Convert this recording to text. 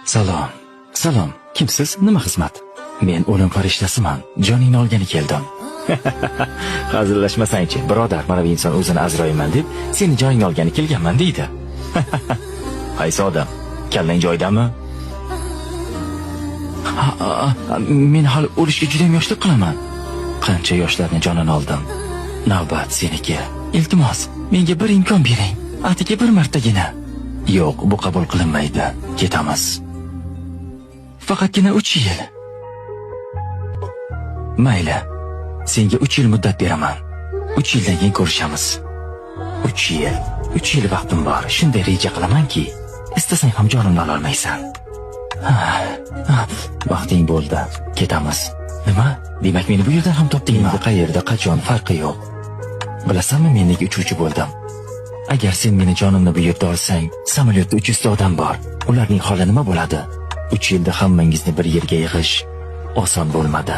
Salom. Salom. Kimsiz? Nima xizmat? Men o'lim farishtasiman. Joningni olgani keldim. Hazillashmasangchi, birodar, mana bu inson o'zini Azroilman deb seni joningni olgani kelganman deydi. Qaysi odam? Kallang joydami? Men hali o'lishga juda ham yoshlik qilaman. Qancha yoshlarni jonini oldim. Navbat seniki. Iltimos, menga bir imkon bering. Atigi bir martagina. Yo'q, bu qabul qilinmaydi. Ketamiz. Faqatgina 3 yil. Mayli. Senga 3 yil muddat beraman. 3 yildan keyin ko'rishamiz. 3 yil. 3 yil vaqtim bor. Shunday reja qilamanki, istasang ham jonimni ola olmaysan. Vaqting bo'ldi. Ketamiz. Nima? Demak meni bu yerdan ham topdingmi? Qayerda, qachon farqi yo'q. Bilasanmi, men nega uchuvchi bo'ldim? Agar sen meni jonimni bu yerda olsang, samolyotda 300 odam bor. Ularning holi nima bo'ladi? 3 yilda hammangizni bir yerga yig'ish oson bo'lmadi.